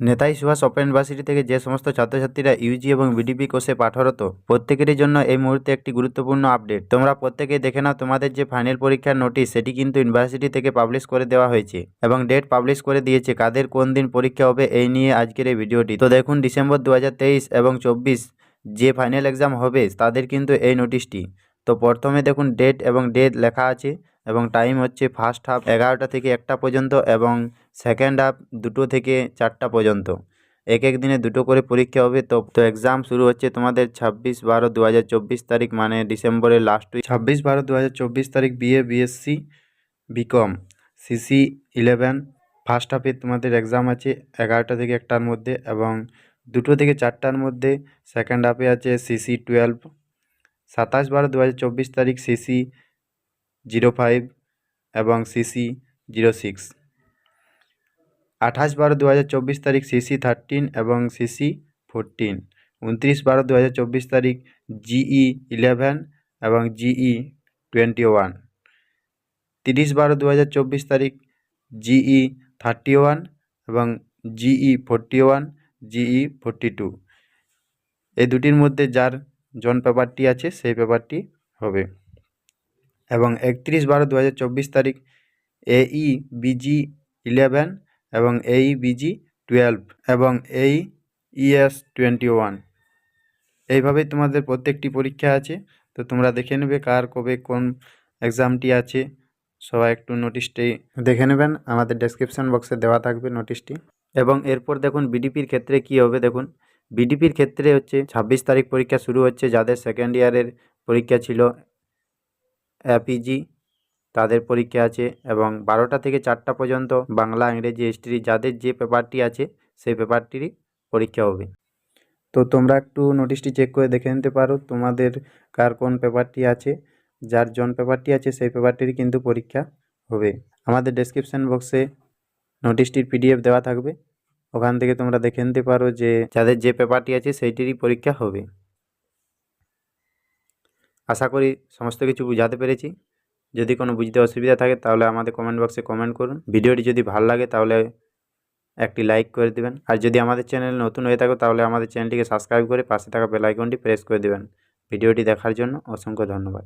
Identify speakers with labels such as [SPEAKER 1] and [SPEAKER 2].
[SPEAKER 1] Netaji Subhash open university থেকে যে সমস্ত ছাত্রছাত্রীরা ইউজি এবং বিডিপি কোর্সে পাঠরত প্রত্যেকেরই জন্য এই মুহূর্তে একটি গুরুত্বপূর্ণ আপডেট। তোমরা প্রত্যেকেই দেখে নাও তোমাদের যে ফাইনাল পরীক্ষার নোটিশ সেটি কিন্তু ইউনিভার্সিটি থেকে পাবলিশ করে দেওয়া হয়েছে এবং ডেট পাবলিশ করে দিয়েছে কাদের কোন দিন পরীক্ষা হবে এই নিয়ে আজকের এই ভিডিওটি। তো দেখুন ডিসেম্বর 2023 এবং 24 যে ফাইনাল এক্সাম হবে তাদের কিন্তু এই নোটিশটি। তো প্রথমে দেখুন ডেট লেখা আছে এবং টাইম হচ্ছে ফার্স্ট হাফ 11টা থেকে 1টা পর্যন্ত এবং সেকেন্ড হাফ 2টো থেকে 4টা পর্যন্ত। এক এক দিনে দুটো করে পরীক্ষা হবে। তো এক্সাম শুরু হচ্ছে তোমাদের 26/12/2024 তারিখ, মানে ডিসেম্বরের লাস্ট উইক। 26/12/2024 তারিখ বিএসসি বিকম সিসি 11 ফার্স্ট হাফে তোমাদের এক্সাম আছে 11টা থেকে 1টার মধ্যে এবং 2টো থেকে 4টার মধ্যে। সেকেন্ড হাফে আছে সিসি 12। 27/12/2024 তারিখ সিসি 05 এবং সিসি 06। 28/12/2024 তারিখ সিসি 13 এবং সিসি 14। 29/12/2024 তারিখ জিই 11 এবং জিই 21। 30/12/2024 তারিখ জিই 31 এবং জিই 41, জিই 42। এই দুটির মধ্যে যার জন পেপারটি আছে সেই পেপারটি হবে। এবং 31/12/2024 তারিখ এই বিজি 11 এবং এই বিজি 12 এবং এই ইএস 21। এইভাবেই তোমাদের প্রত্যেকটি পরীক্ষা আছে। তো তোমরা দেখে নেবে কার কবে কোন এক্সামটি আছে। সবাই একটু নোটিশটি দেখে নেবেন, আমাদের ডেসক্রিপশন বক্সে দেওয়া থাকবে নোটিশটি। এবং এরপর দেখুন বিডিপির ক্ষেত্রে কি হবে। দেখুন বিডিপির ক্ষেত্রে হচ্ছে 26 তারিখ পরীক্ষা শুরু হচ্ছে। যাদের সেকেন্ড ইয়ারের পরীক্ষা ছিল এপিজি তাদের পরীক্ষা আছে এবং 12টা থেকে 4টা পর্যন্ত বাংলা, ইংরেজি, হিস্ট্রি যাদের যে পেপারটি আছে সেই পেপারটিরই পরীক্ষা হবে। তো তোমরা একটু নোটিশটি চেক করে দেখে নিতে পারো তোমাদের কার কোন পেপারটি আছে। যার জন পেপারটি আছে সেই পেপারটিরই কিন্তু পরীক্ষা হবে। আমাদের ডেসক্রিপশন বক্সে নোটিশটির পিডিএফ দেওয়া থাকবে, ওখান থেকে তোমরা দেখে নিতে পারো যে যাদের যে পেপারটি আছে সেইটিরই পরীক্ষা হবে। আশা করি সমস্ত কিছু বুঝাতে পেরেছি। যদি কোনো বুঝতে অসুবিধা থাকে তাহলে আমাদের কমেন্ট বক্সে কমেন্ট করুন। ভিডিওটি যদি ভালো লাগে তাহলে একটি লাইক করে দেবেন। আর যদি আমাদের চ্যানেল নতুন হয়ে থাকো তাহলে আমাদের চ্যানেলটিকে সাবস্ক্রাইব করে পাশে থাকা বেল আইকনটি প্রেস করে দেবেন। ভিডিওটি দেখার জন্য অসংখ্য ধন্যবাদ।